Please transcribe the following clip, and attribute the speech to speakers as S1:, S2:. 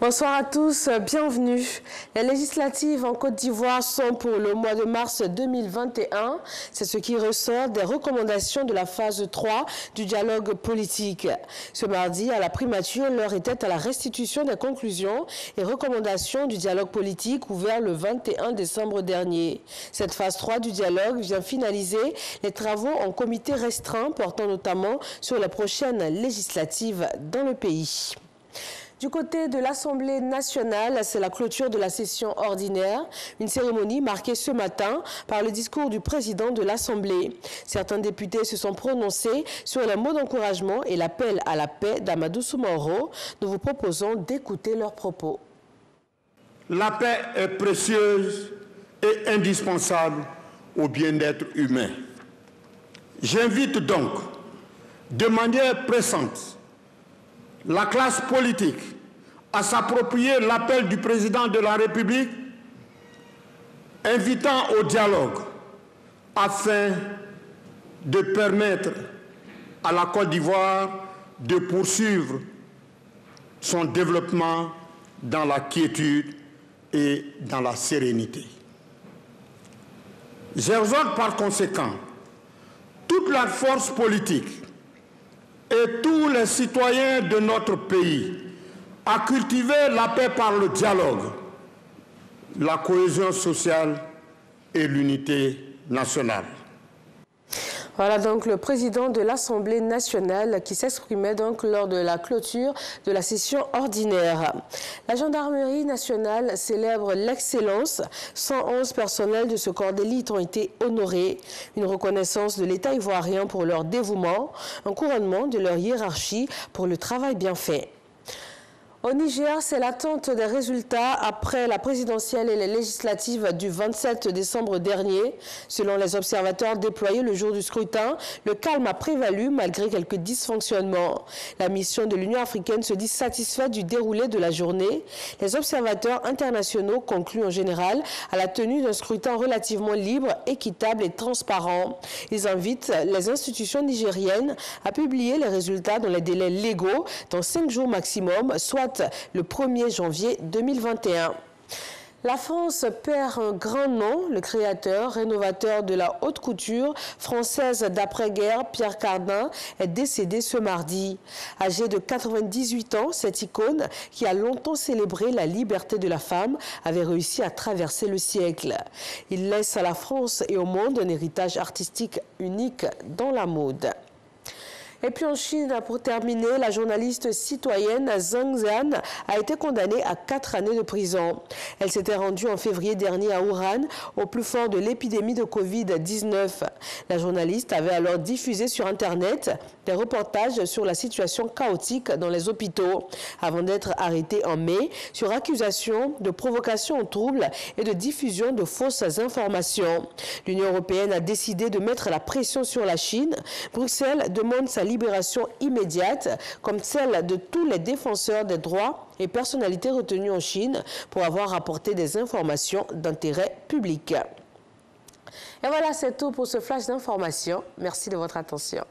S1: Bonsoir à tous, bienvenue. Les législatives en Côte d'Ivoire sont pour le mois de mars 2021. C'est ce qui ressort des recommandations de la phase 3 du dialogue politique. Ce mardi, à la primature, l'heure était à la restitution des conclusions et recommandations du dialogue politique ouvert le 21 décembre dernier. Cette phase 3 du dialogue vient finaliser les travaux en comité restreint portant notamment sur les prochaines législatives dans le pays. Du côté de l'Assemblée nationale, c'est la clôture de la session ordinaire, une cérémonie marquée ce matin par le discours du président de l'Assemblée. Certains députés se sont prononcés sur les mots d'encouragement et l'appel à la paix d'Amadou Soumaoro. Nous vous proposons d'écouter leurs propos.
S2: La paix est précieuse et indispensable au bien-être humain. J'invite donc de manière pressante la classe politique à s'approprier l'appel du président de la République invitant au dialogue afin de permettre à la Côte d'Ivoire de poursuivre son développement dans la quiétude et dans la sérénité. J'exhorte par conséquent toute la force politique et tous les citoyens de notre pays à cultiver la paix par le dialogue, la cohésion sociale et l'unité nationale.
S1: Voilà donc le président de l'Assemblée nationale qui s'exprimait donc lors de la clôture de la session ordinaire. La gendarmerie nationale célèbre l'excellence. 111 personnels de ce corps d'élite ont été honorés. Une reconnaissance de l'État ivoirien pour leur dévouement, un couronnement de leur hiérarchie pour le travail bien fait. Au Niger, c'est l'attente des résultats après la présidentielle et les législatives du 27 décembre dernier. Selon les observateurs déployés le jour du scrutin, le calme a prévalu malgré quelques dysfonctionnements. La mission de l'Union africaine se dit satisfaite du déroulé de la journée. Les observateurs internationaux concluent en général à la tenue d'un scrutin relativement libre, équitable et transparent. Ils invitent les institutions nigériennes à publier les résultats dans les délais légaux dans 5 jours maximum, soit le 1er janvier 2021. La France perd un grand nom. Le créateur, rénovateur de la haute couture française d'après-guerre, Pierre Cardin, est décédé ce mardi. Âgé de 98 ans, cette icône, qui a longtemps célébré la liberté de la femme, avait réussi à traverser le siècle. Il laisse à la France et au monde un héritage artistique unique dans la mode. Et puis en Chine, pour terminer, la journaliste citoyenne Zhang Zhan a été condamnée à 4 années de prison. Elle s'était rendue en février dernier à Wuhan, au plus fort de l'épidémie de Covid-19. La journaliste avait alors diffusé sur Internet des reportages sur la situation chaotique dans les hôpitaux, avant d'être arrêtée en mai sur accusation de provocation au trouble et de diffusion de fausses informations. L'Union européenne a décidé de mettre la pression sur la Chine. Bruxelles demande sa libération immédiate, comme celle de tous les défenseurs des droits et personnalités retenues en Chine pour avoir apporté des informations d'intérêt public. Et voilà, c'est tout pour ce flash d'information. Merci de votre attention.